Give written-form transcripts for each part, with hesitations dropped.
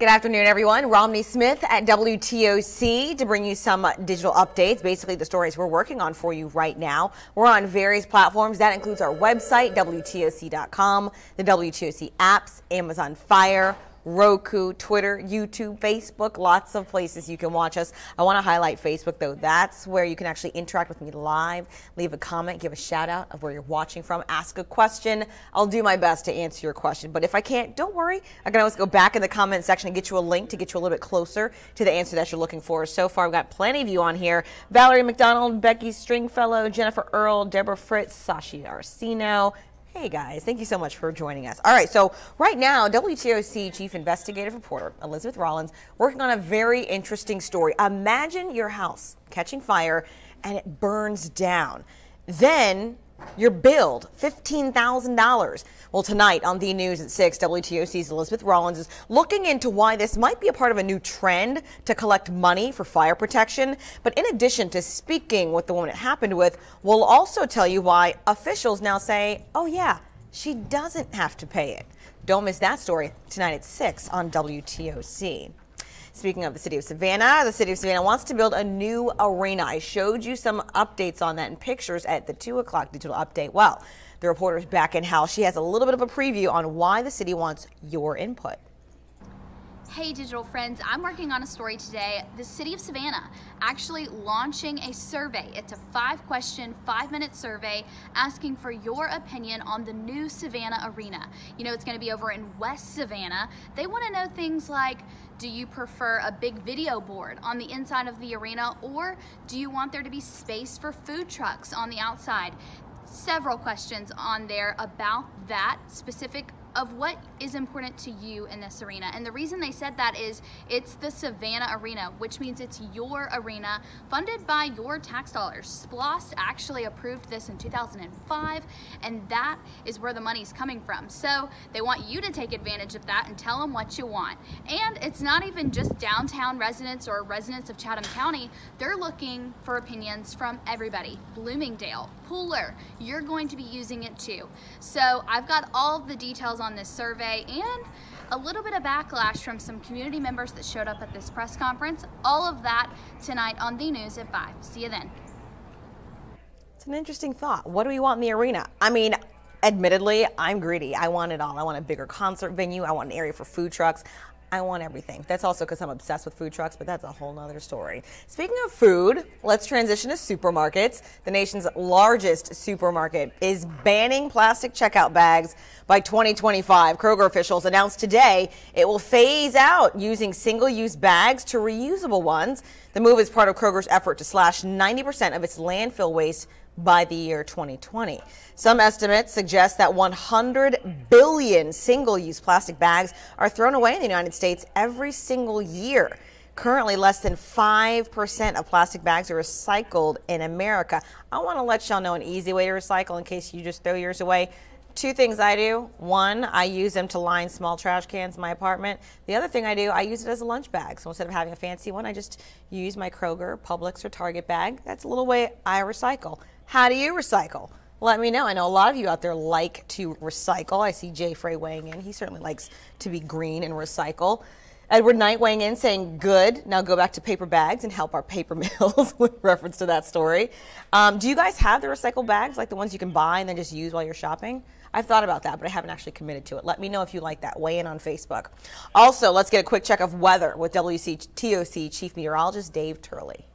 Good afternoon, everyone. Romney Smith at WTOC to bring you some digital updates, basically the stories we're working on for you right now. We're on various platforms. That includes our website, WTOC.com, the WTOC apps, Amazon Fire, Roku, Twitter, YouTube, Facebook, lots of places you can watch us. I want to highlight Facebook, though. That's where you can actually interact with me live, leave a comment, give a shout out of where you're watching from, ask a question. I'll do my best to answer your question. But if I can't, don't worry. I can always go back in the comment section and get you a link to get you a little bit closer to the answer that you're looking for. So far, we've got plenty of you on here. Valerie McDonald, Becky Stringfellow, Jennifer Earl, Deborah Fritz, Sashi Arcino. Hey guys, thank you so much for joining us. All right, so right now, WTOC Chief Investigative Reporter Elizabeth Rollins working on a very interesting story. Imagine your house catching fire and it burns down. Then you're billed $15,000. Well, tonight on the news at 6, WTOC's Elizabeth Rollins is looking into why this might be a part of a new trend to collect money for fire protection. But in addition to speaking with the woman it happened with, we'll also tell you why officials now say, oh yeah, she doesn't have to pay it. Don't miss that story tonight at 6 on WTOC. Speaking of the city of Savannah wants to build a new arena. I showed you some updates on that in pictures at the 2 o'clock digital update. Well, the reporter's back in house. She has a little bit of a preview on why the city wants your input. Hey digital friends, I'm working on a story today. The city of Savannah actually launching a survey. It's a 5-question, 5-minute survey asking for your opinion on the new Savannah arena. You know, it's going to be over in West Savannah. They want to know things like, do you prefer a big video board on the inside of the arena, or do you want there to be space for food trucks on the outside? Several questions on there about that specific of what is important to you in this arena. And the reason they said that is it's the Savannah Arena, which means it's your arena funded by your tax dollars. SPLOST actually approved this in 2005, and that is where the money's coming from. So they want you to take advantage of that and tell them what you want. And it's not even just downtown residents or residents of Chatham County. They're looking for opinions from everybody. Bloomingdale, Pooler, you're going to be using it too. So I've got all of the details on this survey and a little bit of backlash from some community members that showed up at this press conference. All of that tonight on the news at 5. See you then. It's an interesting thought. What do we want in the arena? I mean, admittedly, I'm greedy. I want it all. I want a bigger concert venue. I want an area for food trucks. I want everything. That's also because I'm obsessed with food trucks, but that's a whole nother story. Speaking of food, let's transition to supermarkets. The nation's largest supermarket is banning plastic checkout bags by 2025. Kroger officials announced today it will phase out using single-use bags to reusable ones. The move is part of Kroger's effort to slash 90% of its landfill waste by the year 2020. Some estimates suggest that 100 billion single-use plastic bags are thrown away in the United States every single year. Currently, less than 5% of plastic bags are recycled in America. I want to let y'all know an easy way to recycle in case you just throw yours away. 2 things I do. 1, I use them to line small trash cans in my apartment. The other thing I do, I use it as a lunch bag. So instead of having a fancy one, I just use my Kroger, Publix, or Target bag. That's a little way I recycle. How do you recycle? Let me know. I know a lot of you out there like to recycle. I see Jay Frey weighing in. He certainly likes to be green and recycle. Edward Knight weighing in saying, good. Now go back to paper bags and help our paper mills with reference to that story. Do you guys have the recycled bags, like the ones you can buy and then just use while you're shopping? I've thought about that, but I haven't actually committed to it. Let me know if you like that. Weigh in on Facebook. Also, let's get a quick check of weather with WTOC Chief Meteorologist Dave Turley.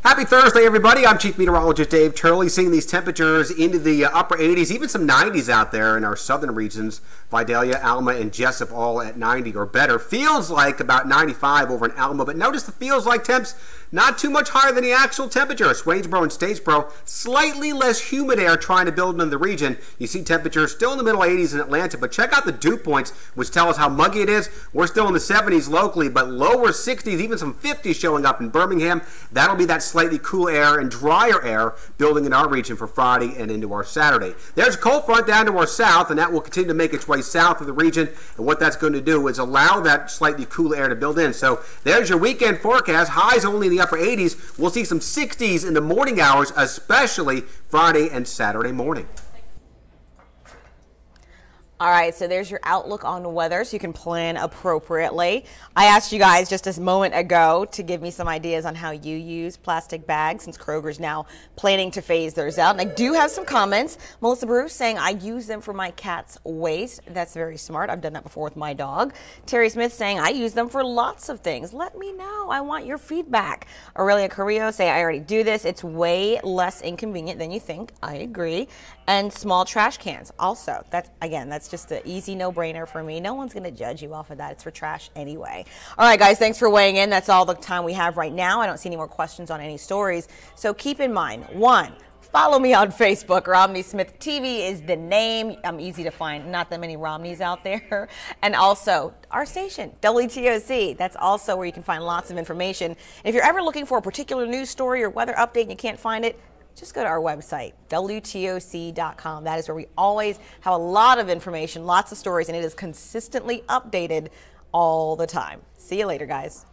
Happy Thursday, everybody. I'm Chief Meteorologist Dave Turley, seeing these temperatures into the upper 80s, even some 90s out there in our southern regions. Vidalia, Alma, and Jessup all at 90 or better. Feels like about 95 over in Alma, but notice the feels like temps not too much higher than the actual temperature. Swainsboro and Statesboro, slightly less humid air trying to build in the region. You see temperatures still in the middle 80s in Atlanta, but check out the dew points, which tell us how muggy it is. We're still in the 70s locally, but lower 60s, even some 50s showing up in Birmingham. That'll be that slightly cool air and drier air building in our region for Friday and into our Saturday. There's a cold front down to our south, and that will continue to make its way south of the region. And what that's going to do is allow that slightly cool air to build in. So there's your weekend forecast. Highs only in the upper 80s. We'll see some 60s in the morning hours, especially Friday and Saturday morning. All right, so there's your outlook on the weather so you can plan appropriately. I asked you guys just a moment ago to give me some ideas on how you use plastic bags since Kroger's now planning to phase theirs out. And I do have some comments. Melissa Bruce saying, I use them for my cat's waste. That's very smart. I've done that before with my dog. Terry Smith saying, I use them for lots of things. Let me know. I want your feedback. Aurelia Carrillo saying, I already do this. It's way less inconvenient than you think. I agree. And small trash cans. Also, that's just an easy no-brainer for me. No one's going to judge you off of that. It's for trash anyway. All right, guys, thanks for weighing in. That's all the time we have right now. I don't see any more questions on any stories. So keep in mind, 1, follow me on Facebook. Romney Smith TV is the name. I'm easy to find. Not that many Romneys out there. And also, our station, WTOC. That's also where you can find lots of information. And if you're ever looking for a particular news story or weather update and you can't find it, just go to our website, WTOC.com. That is where we always have a lot of information, lots of stories, and it is consistently updated all the time. See you later, guys.